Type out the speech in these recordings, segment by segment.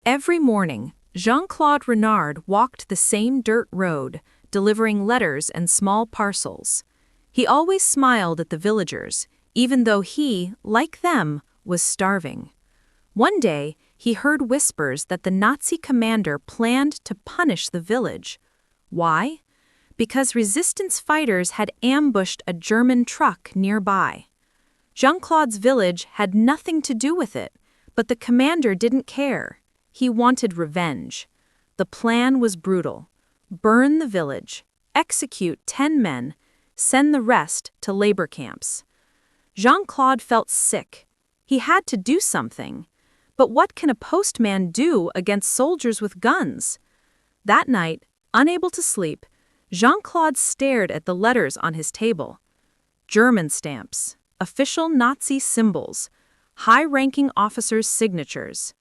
Every morning, Jean-Claude Renard walked the same dirt road, delivering letters and small parcels. He always smiled at the villagers, even though he, like them, was starving. One day, he heard whispers that the Nazi commander planned to punish the village. Why? Because resistance fighters had ambushed a German truck nearby. Jean-Claude's village had nothing to do with it, but the commander didn't care. He wanted revenge. The plan was brutal. Burn the village, execute 10 men, send the rest to labor camps. Jean-Claude felt sick. He had to do something. But what can a postman do against soldiers with guns? That night, unable to sleep, Jean-Claude stared at the letters on his table. German stamps, official Nazi symbols, high-ranking officers' signatures.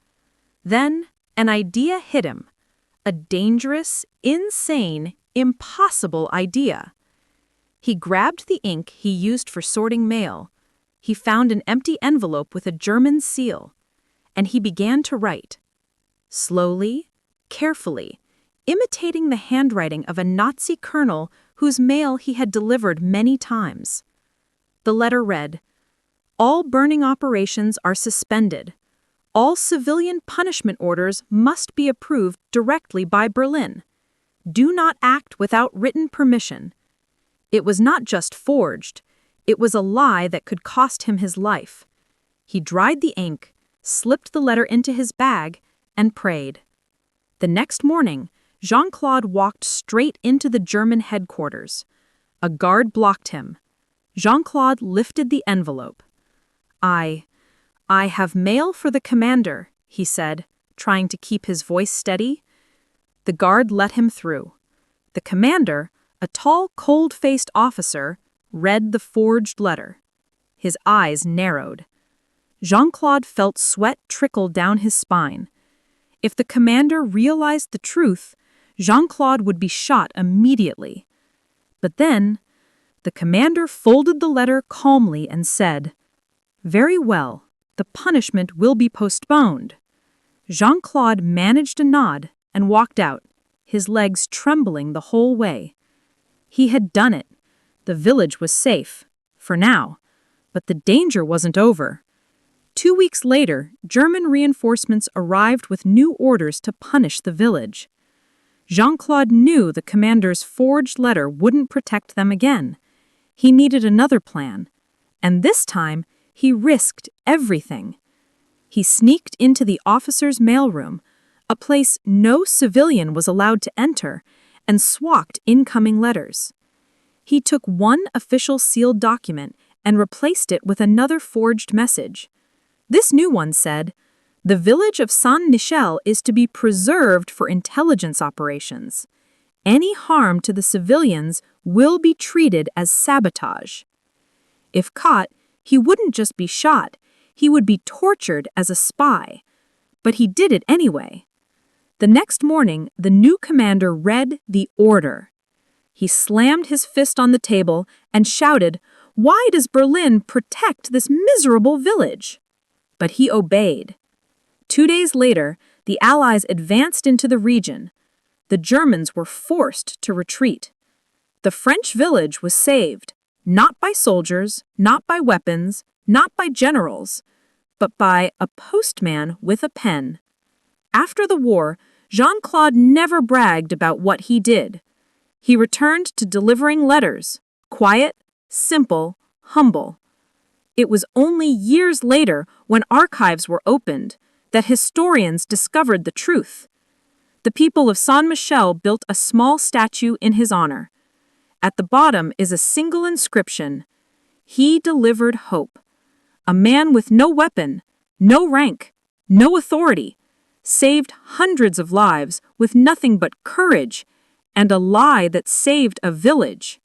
Then, an idea hit him. A dangerous, insane, impossible idea. He grabbed the ink he used for sorting mail. He found an empty envelope with a German seal, and he began to write. Slowly, carefully, imitating the handwriting of a Nazi colonel whose mail he had delivered many times. The letter read, "All burning operations are suspended. All civilian punishment orders must be approved directly by Berlin. Do not act without written permission." It was not just forged, it was a lie that could cost him his life. He dried the ink, slipped the letter into his bag, and prayed. The next morning, Jean-Claude walked straight into the German headquarters. A guard blocked him. Jean-Claude lifted the envelope. I have mail for the commander," he said, trying to keep his voice steady. The guard let him through. The commander, a tall, cold-faced officer, read the forged letter. His eyes narrowed. Jean-Claude felt sweat trickle down his spine. If the commander realized the truth, Jean-Claude would be shot immediately. But then, the commander folded the letter calmly and said, "Very well. The punishment will be postponed." Jean-Claude managed a nod and walked out, his legs trembling the whole way. He had done it. The village was safe, for now, but the danger wasn't over. 2 weeks later, German reinforcements arrived with new orders to punish the village. Jean-Claude knew the commander's forged letter wouldn't protect them again. He needed another plan, and this time, he risked everything. He sneaked into the officer's mailroom, a place no civilian was allowed to enter, and swapped incoming letters. He took one official sealed document and replaced it with another forged message. This new one said, "The village of Saint-Michel is to be preserved for intelligence operations. Any harm to the civilians will be treated as sabotage." If caught, he wouldn't just be shot, he would be tortured as a spy. But he did it anyway. The next morning, the new commander read the order. He slammed his fist on the table and shouted, "Why does Berlin protect this miserable village?" But he obeyed. 2 days later, the Allies advanced into the region. The Germans were forced to retreat. The French village was saved. Not by soldiers, not by weapons, not by generals, but by a postman with a pen. After the war, Jean-Claude never bragged about what he did. He returned to delivering letters, quiet, simple, humble. It was only years later, when archives were opened, that historians discovered the truth. The people of Saint-Michel built a small statue in his honor. At the bottom is a single inscription: "He delivered hope." A man with no weapon, no rank, no authority, saved hundreds of lives with nothing but courage and a lie that saved a village.